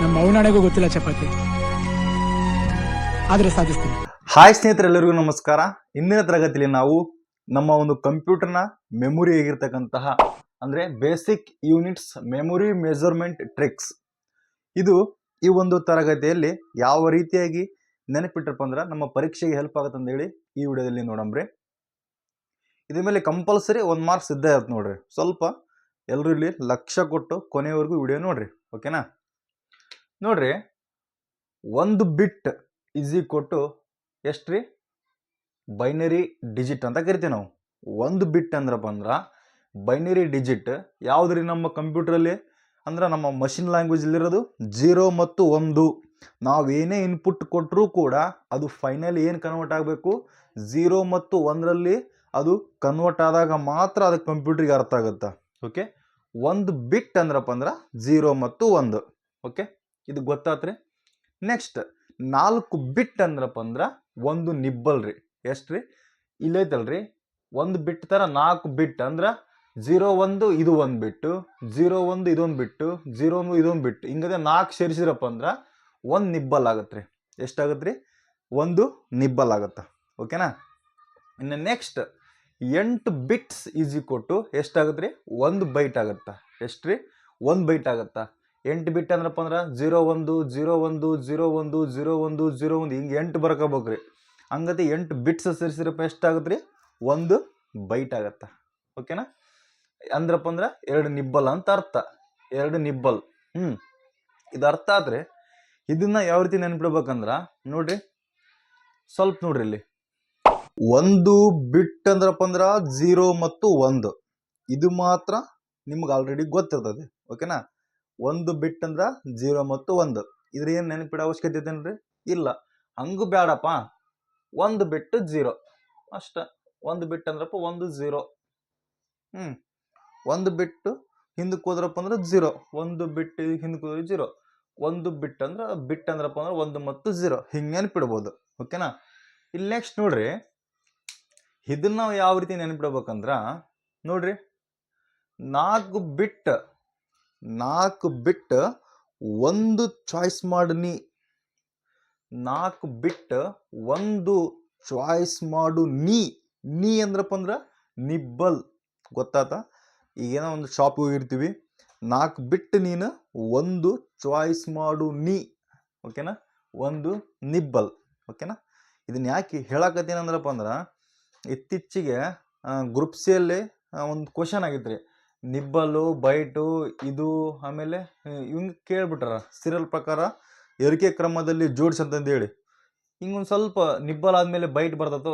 ನಮ್ಮ ಅವನಾಣೆಗೂ ಗೊತ್ತಿಲ್ಲ ಚಪಾತಿ, ಆದ್ರೆ ಸಾಧಿಸ್ತೀನಿ. ಹಾಯ್ ಸ್ನೇಹಿತರೆಲ್ಲರಿಗೂ ನಮಸ್ಕಾರ. ಇಂದಿನ ತರಗತಿಯಲ್ಲಿ ನಾವು ನಮ್ಮ ಒಂದು ಕಂಪ್ಯೂಟರ್ನ ಮೆಮೊರಿ ಆಗಿರ್ತಕ್ಕಂತಹ ಅಂದ್ರೆ basic units memory measurement tricks, ಇದು ಈ ಒಂದು ತರಗತಿಯಲ್ಲಿ ಯಾವ ರೀತಿಯಾಗಿ ನೆನಪಿಟ್ಟರಪ್ಪ ಅಂದ್ರೆ ನಮ್ಮ ಪರೀಕ್ಷೆಗೆ ಹೆಲ್ಪ್ ಆಗುತ್ತೆ ಅಂತ ಹೇಳಿ ಈ ವಿಡಿಯೋದಲ್ಲಿ ನೋಡಂಬ್ರಿ. ಇದ್ರ ಮೇಲೆ ಕಂಪಲ್ಸರಿ 1 ಮಾರ್ಕ್ಸ್ ಇದ್ದೇ ಇರುತ್ತೆ ನೋಡ್ರಿ. ಸ್ವಲ್ಪ ಎಲ್ಲರೂ ಇಲ್ಲಿ ಲಕ್ಷ್ಯ ಕೊಟ್ಟು ಕೊನೆಯವರೆಗೂ ವಿಡಿಯೋ ನೋಡ್ರಿ, ಓಕೆನಾ? ನೋಡ್ರಿ, 1 ಬಿಟ್ ಈಸ್ ಈಕ್ವಲ್ ಟು ಎಷ್ಟ್ರಿ? ಬೈನರಿ ಡಿಜಿಟ್ ಅಂತ ಕರಿತೀವಿ ನಾವು. 1 ಬಿಟ್ ಅಂದ್ರಪ್ಪ ಅಂದ್ರೆ ಬೈನರಿ ಡಿಜಿಟ್ ಯಾವುದ್ರಿ ನಮ್ಮ ಕಂಪ್ಯೂಟರಲ್ಲಿ ಅಂದ್ರೆ ನಮ್ಮ ಮಷಿನ್ ಲ್ಯಾಂಗ್ವೇಜಲ್ಲಿರೋದು 0 ಮತ್ತು 1. ನಾವೇನೇ ಇನ್ಪುಟ್ ಕೊಟ್ಟರೂ ಕೂಡ ಅದು ಫೈನಲಿ ಏನು ಕನ್ವರ್ಟ್ ಆಗಬೇಕು? 0 ಮತ್ತು 1ರಲ್ಲಿ ಅದು ಕನ್ವರ್ಟ್ ಆದಾಗ ಮಾತ್ರ ಅದಕ್ಕೆ ಕಂಪ್ಯೂಟ್ರಿಗೆ ಅರ್ಥ ಆಗುತ್ತೆ. ಓಕೆ, 1 ಬಿಟ್ ಅಂದ್ರಪ್ಪ ಅಂದ್ರೆ 0 ಮತ್ತು 1. ಓಕೆ, ಇದು ಗೊತ್ತಾತ್ರಿ? ನೆಕ್ಸ್ಟ್ 4 ಬಿಟ್ ಅಂದ್ರಪ್ಪ ಅಂದ್ರೆ 1 ನಿಬ್ಬಲ್ ರೀ. ಎಷ್ಟ್ರಿ? ಇಲ್ಲೈತಲ್ರಿ, 1 ಬಿಟ್ ತರ 4 ಬಿಟ್ ಅಂದ್ರೆ 0 1 ಇದು 1 ಬಿಟ್ಟು, 0 1 ಇದೊಂದು ಬಿಟ್ಟು, 0 1 ಇದೊಂದು ಬಿಟ್ಟು, ಹಿಂಗದೆ 4 ಸೇರಿಸಿರಪ್ಪ ಅಂದ್ರೆ 1 ನಿಬ್ಬಲ್ ಆಗತ್ರಿ. ಎಷ್ಟಾಗತ್ರಿ? 1 ನಿಬ್ಬಲ್ ಆಗತ್ತ. ಓಕೆನಾ? ಇನ್ನು next 8 bits is equal to ಎಷ್ಟಾಗತ್ರಿ? 1 ಬೈಟ್ ಆಗತ್ತ. ಎಷ್ಟ್ರಿ? 1 ಬೈಟ್ ಆಗತ್ತ. 8 ಬಿಟ್ ಅಂದ್ರಪ್ಪ ಅಂದ್ರೆ 0 1 0 1 0 1 0 1 0 1 ಹಿಂಗೆ 8 ಬರ್ಕೋಬೇಕ್ರಿ. ಹಂಗತಿ 8 ಬಿಟ್ಸ್ ಸೇರಿಸಿರಪ್ಪ ಎಷ್ಟಾಗತ್ರಿ? 1 ಬೈಟ್ ಆಗತ್ತ. ಓಕೆನಾ? ಅಂದ್ರಪ್ಪ ಅಂದ್ರೆ 2 ನಿಬ್ಬಲ್ ಅಂತ ಅರ್ಥ. 2 ನಿಬ್ಬಲ್. ಇದು ಅರ್ಥ ಆದ್ರೆ ಇದನ್ನ ಯಾವ ರೀತಿ ನೆನ್ಪಿಡ್ಬೇಕಂದ್ರ ನೋಡ್ರಿ, ಸ್ವಲ್ಪ ನೋಡ್ರಿ ಇಲ್ಲಿ. 1 ಬಿಟ್ ಅಂದ್ರಪ್ಪ ಅಂದ್ರ 0 ಮತ್ತು 1 ಇದು ಮಾತ್ರ ನಿಮ್ಗೆ ಆಲ್ರೆಡಿ ಗೊತ್ತಿರ್ತದೆ. ಓಕೆನಾ? 1 ಬಿಟ್ ಅಂದ್ರ 0 ಮತ್ತು 1 ಇದ್ರ ಏನ್ ನೆನಪಿಡೋ ಅವಶ್ಯಕತೆ ಐತೇನ್ರಿ? ಇಲ್ಲ. ಹಂಗೂ ಬೇಡಪ್ಪ, 1 ಬಿಟ್ಟು 0 ಅಷ್ಟ. 1 ಬಿಟ್ ಅಂದ್ರಪ್ಪ 1 0. 1 ಬಿಟ್ಟು ಹಿಂದಕ್ಕೆ ಹೋದ್ರಪ್ಪ ಅಂದ್ರೆ 0. 1 ಬಿಟ್ಟು ಹಿಂದಕ್ಕೆ ಹೋದ್ರೆ 0. 1 ಬಿಟ್ ಅಂದ್ರಪ್ಪ ಅಂದ್ರೆ 1 ಮತ್ತು 0 ಹಿಂಗೆ ನೆನಪಿಡ್ಬೋದು. ಓಕೆನಾ? ಇಲ್ಲಿ ನೆಕ್ಸ್ಟ್ ನೋಡ್ರಿ, ಇದನ್ನ ನಾವು ಯಾವ ರೀತಿ ನೆನಪಿಡ್ಬೇಕಂದ್ರ ನೋಡ್ರಿ, 4 ಬಿಟ್ 1 ಚಾಯ್ಸ್ ಮಾಡು ನೀ. 4 ಬಿಟ್ 1 ಚಾಯ್ಸ್ ಮಾಡು ನೀ. ನೀ ಅಂದ್ರಪ್ಪ ಅಂದ್ರ ನಿಬ್ಬಲ್. ಗೊತ್ತಾತ? ಈಗೇನೋ ಒಂದು ಶಾಪ್ ಹೋಗಿರ್ತೀವಿ, 4 ಬಿಟ್ ನೀನು 1 ಚಾಯ್ಸ್ ಮಾಡು ನೀ. ಓಕೆನಾ? 1 ನಿಬ್ಬಲ್. ಓಕೆನಾ? ಇದನ್ನ ಯಾಕೆ ಹೇಳಕತ್ತೀನಿ ಅಂದ್ರಪ್ಪ ಅಂದ್ರೆ ಇತ್ತೀಚೆಗೆ ಗ್ರೂಪ್ ಸಿಯಲ್ಲಿ ಒಂದು ಕ್ವಶನ್ ಆಗಿತ್ತು ರೀ. ನಿಬ್ಬಲು ಬೈಟು ಇದು ಆಮೇಲೆ ಇವಂಗೆ ಕೇಳ್ಬಿಟ್ರ ಸೀರಿಯಲ್ ಪ್ರಕಾರ ಏರಿಕೆ ಕ್ರಮದಲ್ಲಿ ಜೋಡಿಸಿ ಅಂತಂದು ಹೇಳಿ. ಹಿಂಗೊಂದು ಸ್ವಲ್ಪ ನಿಬ್ಬಲ್ ಆದಮೇಲೆ ಬೈಟ್ ಬರ್ತದೋ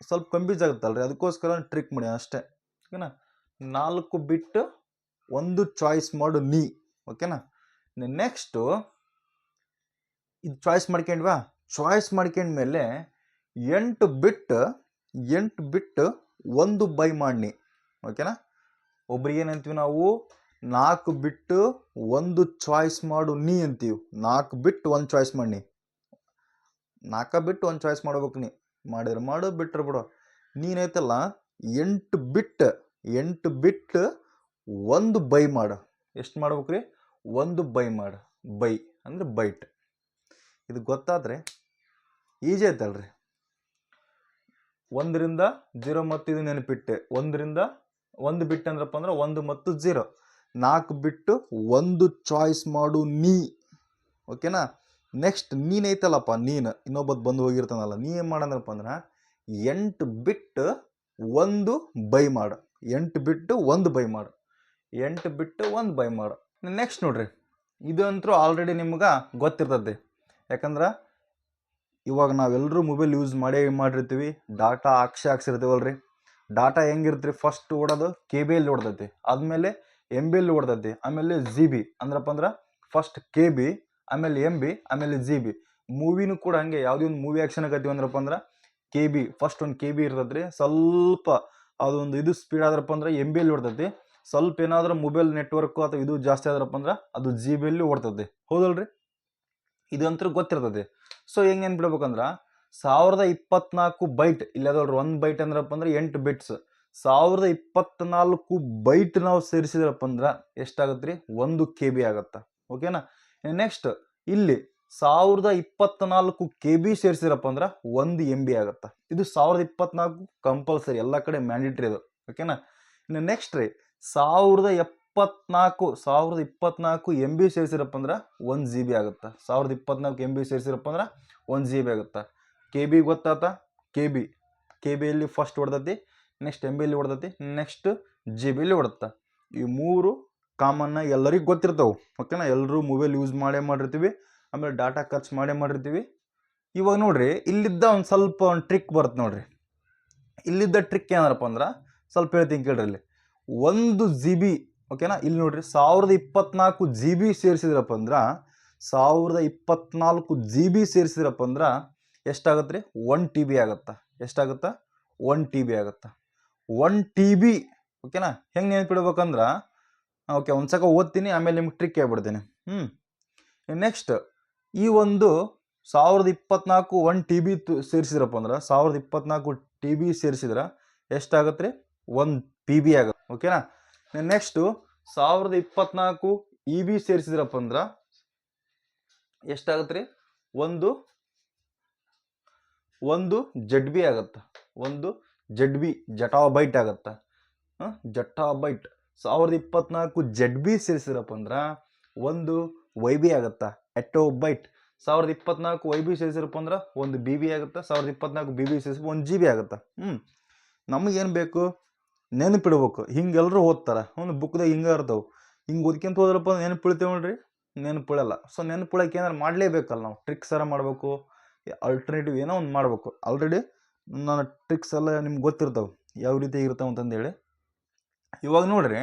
ಸ್ವಲ್ಪ ಕನ್ಫ್ಯೂಸ್ ಆಗುತ್ತಲ್ರಿ, ಅದಕ್ಕೋಸ್ಕರ ಟ್ರಿಕ್ ಮಾಡಿ ಅಷ್ಟೇ. ಓಕೆನಾ? 4 ಬಿಟ್ 1 ಚಾಯ್ಸ್ ಮಾಡು ನೀ. ಓಕೆನಾ? ನೆಕ್ಸ್ಟು ಇದು ಚಾಯ್ಸ್ ಮಾಡ್ಕೊಂಡ್ವಾ? ಚಾಯ್ಸ್ ಮಾಡ್ಕೊಂಡ್ಮೇಲೆ 8 ಬಿಟ್ 1 ಬೈ ಮಾಡಿ. ಓಕೆನಾ? ಒಬ್ರಿಗೆ ಏನಂತೀವಿ ನಾವು? 4 ಬಿಟ್ಟು 1 ಚಾಯ್ಸ್ ಮಾಡು ನೀ ಅಂತೀವಿ. 4 ಬಿಟ್ಟು 1 ಚಾಯ್ಸ್ ಮಾಡಿ. 4 ಬಿಟ್ಟು 1 ಚಾಯ್ಸ್ ಮಾಡ್ಬೇಕು ನೀ. ಮಾಡಿದ್ರೆ ಮಾಡು, ಬಿಟ್ರೆ ಬಿಡು. ನೀನೈತಲ್ಲ 8 ಬಿಟ್ 1 ಬೈ ಮಾಡು. ಎಷ್ಟು ಮಾಡ್ಬೇಕ್ರಿ? 1 ಬೈ ಮಾಡು. ಬೈ ಅಂದ್ರೆ ಬೈಟ್. ಇದು ಗೊತ್ತಾದ್ರೆ ಈಜಿ ಐತಲ್ರಿ. 1 ರಿಂದ 0 ಮತ್ತು ಇದು ನೆನಪಿಟ್ಟೆ. 1 ಬಿಟ್ ಅಂದ್ರಪ್ಪ ಅಂದ್ರೆ 1 ಮತ್ತು 0. 4 ಬಿಟ್ಟು 1 ಚಾಯ್ಸ್ ಮಾಡು ನೀ. ಓಕೆನಾ? ನೆಕ್ಸ್ಟ್ ನೀನೈತಲ್ಲಪ್ಪ, ನೀನು ಇನ್ನೊಬ್ಬತ್ತು ಬಂದು ಹೋಗಿರ್ತಾನಲ್ಲ, ನೀ ಏನು ಮಾಡಂದ್ರಪ್ಪ ಅಂದ್ರೆ 8 ಬಿಟ್ಟು 1 ಬೈ ಮಾಡು. 8 ಬಿಟ್ಟು 1 ಬೈ ಮಾಡು. 8 ಬಿಟ್ಟು 1 ಬೈ ಮಾಡು. ನೆಕ್ಸ್ಟ್ ನೋಡ್ರಿ, ಇದಂತೂ ಆಲ್ರೆಡಿ ನಿಮ್ಗೆ ಗೊತ್ತಿರ್ತದೆ. ಯಾಕಂದ್ರೆ ಇವಾಗ ನಾವೆಲ್ಲರೂ ಮೊಬೈಲ್ ಯೂಸ್ ಮಾಡಿರ್ತೀವಿ. ಡಾಟಾ ಹಾಕ್ಸಿರ್ತೀವಲ್ರಿ. ಡಾಟಾ ಹೆಂಗಿರ್ತೀರಿ? ಫಸ್ಟ್ ಓಡೋದು KB ಓಡ್ತೈತಿ, ಆದಮೇಲೆ MB ಓಡ್ತೈತಿ, ಆಮೇಲೆ GB. ಅಂದ್ರಪ್ಪ ಅಂದ್ರೆ ಫಸ್ಟ್ KB, ಆಮೇಲೆ MB, ಆಮೇಲೆ GB. ಮೂವಿನೂ ಕೂಡ ಹಂಗೆ. ಯಾವುದೇ ಒಂದು ಮೂವಿ ಆ್ಯಕ್ಷನ್ ಆಗತ್ತೀವಿ ಅಂದ್ರಪ್ಪ ಅಂದ್ರೆ KB ಫಸ್ಟ್ ಒಂದು KB ಇರ್ತೈತೆ ರೀ. ಸ್ವಲ್ಪ ಅದೊಂದು ಇದು ಸ್ಪೀಡ್ ಆದ್ರಪ್ಪ ಅಂದ್ರೆ MB ಓಡ್ತೈತಿ. ಸ್ವಲ್ಪ ಏನಾದ್ರೂ ಮೊಬೈಲ್ ನೆಟ್ವರ್ಕು ಅಥವಾ ಇದು ಜಾಸ್ತಿ ಆದ್ರಪ್ಪ ಅಂದ್ರೆ ಅದು GB ಓಡ್ತೈತಿ. ಹೌದಲ್ರಿ? ಇದಂತೂ ಗೊತ್ತಿರ್ತದೆ. ಸೊ ಹೆಂಗೆ ನೆನ್ಪಿಡ್ಬೇಕಂದ್ರೆ 1024 ಬೈಟ್ ಇಲ್ಲದಲ್ರಿ. 1 ಬೈಟ್ ಅಂದ್ರಪ್ಪ ಅಂದ್ರೆ 8 ಬಿಟ್ಸ್. 1024 ಬೈಟ್ ನಾವು ಸೇರಿಸಿದ್ರಪ್ಪ ಅಂದ್ರೆ ಎಷ್ಟಾಗತ್ತೆ ರೀ? 1 KB ಆಗತ್ತ. ಓಕೆನಾ? ನೆಕ್ಸ್ಟ್ ಇಲ್ಲಿ 1024 KB ಸೇರಿಸಿರಪ್ಪ ಅಂದ್ರೆ 1 MB ಆಗುತ್ತೆ. ಇದು 1024 ಕಂಪಲ್ಸರಿ, ಎಲ್ಲ ಕಡೆ ಮ್ಯಾಂಡೇಟ್ರಿ ಅದು. ಓಕೆನಾ. ಇನ್ನು ನೆಕ್ಸ್ಟ್ ರೀ 1024 MB ಸೇರಿಸಿರಪ್ಪ ಅಂದ್ರೆ 1 GB ಆಗುತ್ತೆ. 1024 MB ಸೇರಿಸಿರಪ್ಪ ಅಂದ್ರೆ 1 GB ಆಗುತ್ತೆ. KB ಗೊತ್ತಾತ? ಕೆ ಬಿಯಲ್ಲಿ ಫಸ್ಟ್ ಹೊಡ್ದತಿ, ನೆಕ್ಸ್ಟ್ MB ಯಲ್ಲಿ ಹೊಡ್ದತಿ, ನೆಕ್ಸ್ಟ್ GB ಯಲ್ಲಿ ಹೊಡುತ್ತಾ. ಈ ಮೂರು ಕಾಮನ್ನ ಎಲ್ಲರಿಗೂ ಗೊತ್ತಿರ್ತಾವೆ. ಓಕೆನಾ. ಎಲ್ಲರೂ ಮೊಬೈಲ್ ಯೂಸ್ ಮಾಡಿರ್ತೀವಿ, ಆಮೇಲೆ ಡಾಟಾ ಖರ್ಚು ಮಾಡಿರ್ತೀವಿ. ಇವಾಗ ನೋಡ್ರಿ, ಇಲ್ಲಿದ್ದ ಒಂದು ಸ್ವಲ್ಪ ಒಂದು ಟ್ರಿಕ್ ಬರುತ್ತೆ ನೋಡ್ರಿ. ಇಲ್ಲಿದ್ದ ಟ್ರಿಕ್ ಏನಪ್ಪ ಅಂದ್ರೆ ಸ್ವಲ್ಪ ಹೇಳ್ತೀನಿ ಕೇಳ್ರಿ. ಇಲ್ಲಿ 1 GB, ಓಕೆನಾ. ಇಲ್ಲಿ ನೋಡ್ರಿ 1024 GB ಸೇರಿಸಿದ್ರಪ್ಪ ಅಂದ್ರೆ 1024 GB ಸೇರಿಸಿದ್ರಪ್ಪ ಅಂದ್ರೆ ಎಷ್ಟಾಗತ್ತೆ ರೀ? 1 TB ಆಗುತ್ತಾ. ಎಷ್ಟಾಗುತ್ತಾ? 1 TB ಆಗುತ್ತಾ. 1 TB. ಓಕೆನಾ. ಹೆಂಗೆ ನೆನಪಿಡ್ಬೇಕಂದ್ರೆ, ಓಕೆ ಒಂದ್ಸಕ ಓದ್ತೀನಿ, ಆಮೇಲೆ ನಿಮ್ಗೆ ಟ್ರಿಕ್ ಹೇಳ್ಬಿಡ್ತೀನಿ. ನೆಕ್ಸ್ಟ್ ಈ ಒಂದು 1024 1 TB ಸೇರಿಸಿದ್ರಪ್ಪ ಅಂದ್ರೆ 1024 TB ಸೇರಿಸಿದ್ರೆ ಎಷ್ಟಾಗತ್ತೆ ರೀ? 1 PB ಆಗುತ್ತೆ. ಓಕೆನಾ. ನೆಕ್ಸ್ಟು 1024 EB ಸೇರಿಸಿದ್ರಪ್ಪ ಅಂದ್ರೆ ಎಷ್ಟಾಗತ್ತೆ ರೀ? ಒಂದು ZB ಆಗುತ್ತೆ. 1 ZB ಜಟಾಬೈಟ್ ಆಗುತ್ತೆ. ಜಟಾಬೈಟ್. 1024 ZB ಸೇರಿಸಿದ್ರಪ್ಪ ಅಂದ್ರೆ 1 YB ಆಗುತ್ತಾ. ಎಟೋಬೈಟ್. 1024 YB ಸೇರಿಸಿರಪ್ಪ ಅಂದ್ರೆ 1 BB ಆಗುತ್ತೆ. 1024 BB ಸೇರಿಸಿ 1 GB ಆಗುತ್ತೆ. ನಮಗೇನು ಬೇಕು? ನೆನಪಿಡ್ಬೇಕು. ಹಿಂಗೆಲ್ಲರೂ ಓದ್ತಾರೆ. ಬುಕ್ದಾಗ ಹಿಂಗೆ ಇರ್ತಾವೆ. ಹಿಂಗೆ ಓದ್ಕೊಂತ ಹೋದ್ರಪ್ಪ ನೆನಪಿಡ್ತೇವೆ ನೋಡ್ರಿ, ನೆನಪಿಡಲ್ಲ. ಸೊ ನೆನಪಿಡಕ್ಕೆ ಏನಾರು ಮಾಡಲೇಬೇಕಲ್ಲ ನಾವು. ಟ್ರಿಕ್ಸ್ ಎಲ್ಲ ಮಾಡಬೇಕು, ಆಲ್ಟರ್ನೇಟಿವ್ ಏನೋ ಒಂದು ಮಾಡಬೇಕು. ಆಲ್ರೆಡಿ ನಾನು ಟ್ರಿಕ್ಸ್ ಎಲ್ಲ ನಿಮ್ಗೆ ಗೊತ್ತಿರ್ತಾವೆ ಯಾವ ರೀತಿ ಇರ್ತಾವೆ ಅಂತಂದೇಳಿ. ಇವಾಗ ನೋಡ್ರಿ,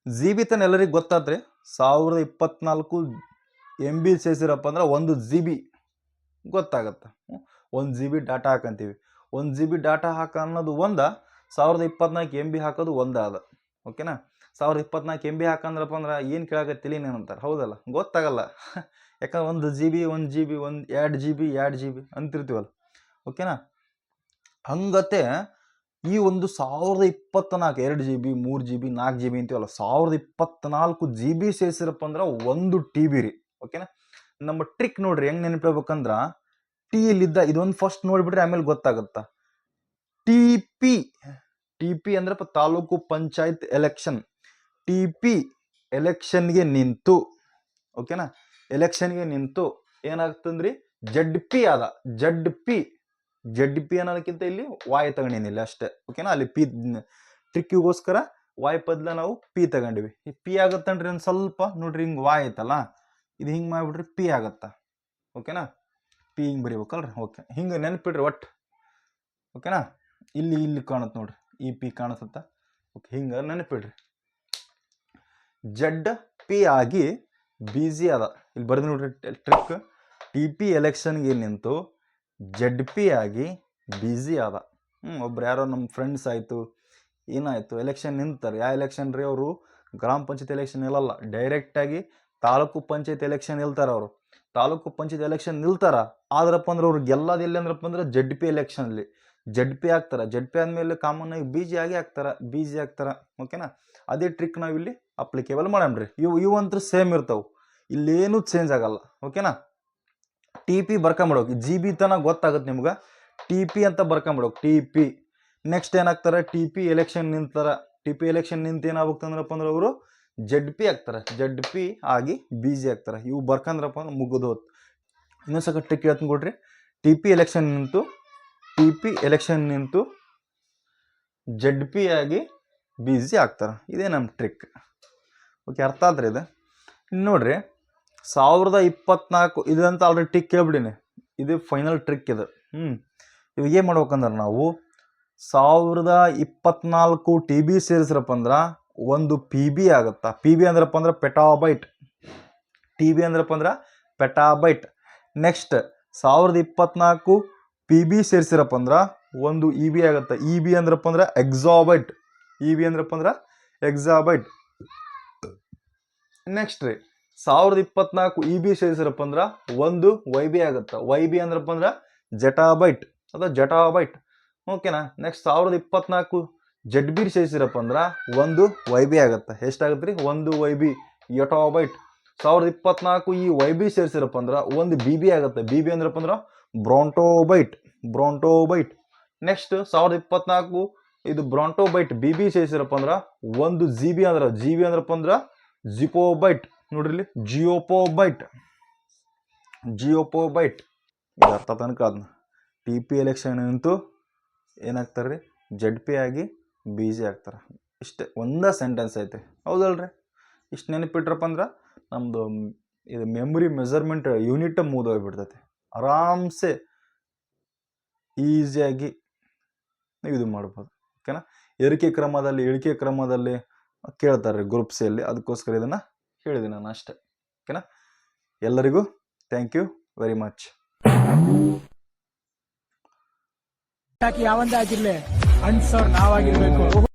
GB ತನ ಎಲ್ಲರಿಗೂ ಗೊತ್ತಾತ್ರಿ. 1024 MB ಸೇರಿಸಿರಪ್ಪ ಅಂದ್ರೆ 1 GB ಗೊತ್ತಾಗತ್ತೆ. 1 GB ಡಾಟಾ ಹಾಕಂತೀವಿ. 1 GB ಡಾಟಾ ಹಾಕ ಅನ್ನೋದು 1024 MB ಹಾಕೋದು ಅದ. ಓಕೆನಾ. 1024 MB ಹಾಕಂದ್ರಪ್ಪ ಅಂದ್ರೆ ಏನು ಕೇಳಾಕತ್ತಿಲ್ಲ ಏನಂತಾರೆ, ಹೌದಲ್ಲ? ಗೊತ್ತಾಗಲ್ಲ. ಯಾಕಂದ್ರೆ 1 GB 2 GB ಅಂತಿರ್ತೀವಲ್ಲ. ಓಕೆನಾ. ಹಂಗತೆ ಈ ಒಂದು 1024 2 GB 3 GB 4 GB ಅಂತೀವಲ್ಲ, 1024 GB ಸೇರಿಸಿರಪ್ಪ ಅಂದ್ರೆ 1 TB ರೀ. ಓಕೆನಾ. ನಮ್ಮ ಟ್ರಿಕ್ ನೋಡ್ರಿ ಹೆಂಗೆ ನೆನಪಿಡ್ಬೇಕಂದ್ರೆ, ಇಲ್ಲಿದ್ದ ಇದೊಂದು ಫಸ್ಟ್ ನೋಡ್ಬಿಟ್ರೆ ಆಮೇಲೆ ಗೊತ್ತಾಗುತ್ತಾ. TP ಅಂದ್ರೆ ತಾಲೂಕು ಪಂಚಾಯತ್ ಎಲೆಕ್ಷನ್. TP ಎಲೆಕ್ಷನ್ಗೆ ನಿಂತು, ಓಕೆನಾ, ಎಲೆಕ್ಷನ್ಗೆ ನಿಂತು ಏನಾಗ್ತಂದ್ರಿ? ZP ಆದ. ZP ಅನ್ನೋದಕ್ಕಿಂತ ಇಲ್ಲಿ ವಾಯ್ ತಗೊಂಡಿನಿಲ್ಲ ಅಷ್ಟೇ. ಓಕೆನಾ. ಅಲ್ಲಿ ಪಿ ಟ್ರಿಕ್ಕಿಗೋಸ್ಕರ ವಾಯ್ ಬದಲ ನಾವು ಪಿ ತಗೊಂಡಿವಿ. ಈ ಪಿ ಆಗತ್ತನ್ರಿ ಒಂದು ಸ್ವಲ್ಪ ನೋಡ್ರಿ, ಹಿಂಗೆ ವಾಯ್ ಐತಲ್ಲ, ಇದು ಹಿಂಗೆ ಮಾಡಿಬಿಟ್ರಿ ಪಿ ಆಗತ್ತ. ಓಕೆನಾ. ಪಿ ಹಿಂಗೆ ಬರೀಬೇಕಲ್ರಿ. ಓಕೆ, ಹಿಂಗೆ ನೆನಪಿಡ್ರಿ ಒಟ್ಟು. ಓಕೆನಾ. ಇಲ್ಲಿ ಕಾಣುತ್ತೆ ನೋಡ್ರಿ, ಈ ಪಿ ಕಾಣಿಸುತ್ತ. ಓಕೆ, ಹಿಂಗೆ ನೆನಪಿಡ್ರಿ. ZP ಆಗಿ ಬಿಜಿ ಅದ. ಇಲ್ಲಿ ಬರ್ದು ನೋಡ್ರಿ ಟ್ರಿಕ್. TP ಎಲೆಕ್ಷನ್ಗೆ ನಿಂತು ZP ಆಗಿ ಬಿಜಿ ಅದ. ಒಬ್ರು ಯಾರೋ ನಮ್ಮ ಫ್ರೆಂಡ್ಸ್ ಆಯಿತು, ಏನಾಯಿತು, ಎಲೆಕ್ಷನ್ ನಿಂತಾರೆ. ಯಾವ ಎಲೆಕ್ಷನ್ ರೀ? ಅವರು ಗ್ರಾಮ ಪಂಚಾಯತ್ ಎಲೆಕ್ಷನ್ ನಿಲ್ಲಲ್ಲ, ಡೈರೆಕ್ಟಾಗಿ ತಾಲೂಕು ಪಂಚಾಯತ್ ಎಲೆಕ್ಷನ್ ನಿಲ್ತಾರೆ. ಅವರು ತಾಲೂಕು ಪಂಚಾಯತ್ ಎಲೆಕ್ಷನ್ ನಿಲ್ತಾರ. ಆದ್ರಪ್ಪ ಅಂದ್ರೆ ಅವ್ರು ಗೆಲ್ಲೋದು ಎಲ್ಲಿ ಅಂದ್ರಪ್ಪ ಅಂದ್ರೆ ZP ಎಲೆಕ್ಷನಲ್ಲಿ ZP ಆಗ್ತಾರೆ. ZP ಆದಮೇಲೆ ಕಾಮನ್ ಆಗಿ ಬಿಜಿ ಆಗ್ತಾರೆ. ಓಕೆನಾ. ಅದೇ ಟ್ರಿಕ್ ನಾವಿಲ್ಲಿ ಅಪ್ಲಿಕೇಬಲ್ ಮಾಡಮ್ರಿ. ಇವಂತೂ ಸೇಮ್ ಇರ್ತಾವೆ, ಇಲ್ಲೇನು ಚೇಂಜ್ ಆಗಲ್ಲ. ಓಕೆನಾ. TP ಬರ್ಕೊಂಬಿಡೋಕೆ, GB ತನ ಗೊತ್ತಾಗುತ್ತೆ ನಿಮ್ಗೆ. TP ಅಂತ ಬರ್ಕೊಂಬಿಡೋಕೆ, TP. ನೆಕ್ಸ್ಟ್ ಏನಾಗ್ತಾರೆ? TP ಎಲೆಕ್ಷನ್ ನಿಂತಾರೆ. TP ಎಲೆಕ್ಷನ್ ನಿಂತು ಏನಾಗ್ಬೇಕಂದ್ರಪ್ಪ ಅಂದ್ರೆ ಅವರು ZP ಆಗ್ತಾರೆ. ZP ಆಗಿ ಬಿಜಿ ಆಗ್ತಾರೆ. ಇವು ಬರ್ಕಂದ್ರಪ್ಪ ಅಂದ್ರೆ ಮುಗಿದು ಹೋತ್. ಇನ್ನೊಂದ್ಸಕ ಟ್ರಿಕ್ ಹೇಳ್ತೀನಿ ಕೊಡ್ರಿ. TP ಎಲೆಕ್ಷನ್ ನಿಂತು ZP ಆಗಿ ಬಿಜಿ ಆಗ್ತಾರೆ. ಇದೇ ನಮ್ಮ ಟ್ರಿಕ್. ಓಕೆ, ಅರ್ಥ ಆದ್ರೆ ಇದು. ನೋಡ್ರಿ 1024 ಇದಂತ ಆಲ್ರೆಡಿ ಟ್ರಿಕ್ ಕೇಳ್ಬಿಡಿನಿ. ಇದು ಫೈನಲ್ ಟ್ರಿಕ್ ಇದು. ಇವಾಗ ಏನು ಮಾಡ್ಬೇಕಂದ್ರೆ ನಾವು 1024 TB ಸೇರಿಸ್ರಪ್ಪ ಅಂದ್ರೆ 1 PB ಆಗುತ್ತಾ. PB ಅಂದ್ರಪ್ಪ ಅಂದ್ರೆ ಪೆಟಾಬೈಟ್. TB ಅಂದ್ರಪ್ಪ ಅಂದ್ರೆ ಪೆಟಾಬೈಟ್. ನೆಕ್ಸ್ಟ್ 1024 PB ಸೇರಿಸಿರಪ್ಪ ಅಂದ್ರೆ 1 EB ಆಗುತ್ತೆ. EB ಅಂದ್ರಪ್ಪ ಅಂದ್ರೆ ಎಕ್ಸಾಬೈಟ್. ನೆಕ್ಸ್ಟ್ ರೀ 1024 EB ಸೇರಿಸಿರಪ್ಪ ಅಂದ್ರೆ 1 YB ಆಗುತ್ತೆ. YB ಅಂದ್ರಪ್ಪ ಅಂದ್ರೆ ಜಟಾಬೈಟ್ ಅಥವಾ ಜಟಾಬೈಟ್. ಓಕೆನಾ. ನೆಕ್ಸ್ಟ್ 1024 ZB ಸೇರಿಸಿರಪ್ಪ ಅಂದ್ರೆ 1 YB ಆಗುತ್ತೆ. ಎಷ್ಟಾಗುತ್ತೆ ರೀ? 1 YB ಎಟಾಬೈಟ್. 1024 ಈ YB ಸೇರಿಸಿರಪ್ಪ ಅಂದ್ರೆ ಒಂದು BB ಆಗುತ್ತೆ. BB ಅಂದ್ರಪ್ಪ ಅಂದ್ರೆ ಬ್ರಾಂಟೋಬೈಟ್. ನೆಕ್ಸ್ಟ್ 1024 ಇದು ಬ್ರಾಂಟೋಬೈಟ್ BB ಸೇರಿಸಿರಪ್ಪ ಅಂದ್ರೆ ಒಂದು GB ಅಂದ್ರಪ್ಪ ಅಂದ್ರೆ ಜಿಪೋಬೈಟ್. ನೋಡ್ರಿ ಇಲ್ಲಿ ಜಿಯೋಪೋಬೈಟ್ ಇದು ಅರ್ಥ ತನಕ ಅದನ್ನ TP ಎಲೆಕ್ಷನ್ ಅಂತೂ ಏನಾಗ್ತಾರ್ರಿ ZP ಆಗಿ BG ಆಗ್ತಾರೆ. ಇಷ್ಟೇ ಒಂದೇ ಸೆಂಟೆನ್ಸ್ ಐತೆ, ಹೌದಲ್ರಿ? ಇಷ್ಟು ನೆನಪಿಟ್ರಪ್ಪ ಅಂದ್ರೆ ನಮ್ಮದು ಇದು ಮೆಮೊರಿ ಮೆಜರ್ಮೆಂಟ್ ಯೂನಿಟ್ ಮುಗಿದೋಗ್ಬಿಡ್ತೈತೆ. ಆರಾಮ್ಸೆ ಈಸಿಯಾಗಿ ನೀವು ಇದು ಮಾಡ್ಬೋದು. ಓಕೆನಾ? ಇಳಿಕೆ ಕ್ರಮದಲ್ಲಿ ಕೇಳ್ತಾರೆ ಗ್ರೂಪ್ ಸಿಯಲ್ಲಿ, ಅದಕ್ಕೋಸ್ಕರ ಇದನ್ನು ಹೇಳಿದ್ದೀನಿ ನಾನು ಅಷ್ಟೇ. ಓಕೆನಾ? ಎಲ್ಲರಿಗೂ ಥ್ಯಾಂಕ್ ಯು ವೆರಿ ಮಚ್. ಯಾವಂದೇ ಆಗಿರ್ಲಿ ಅನ್ಸೋರ್ ನಾವಾಗಿರ್ಬೇಕು.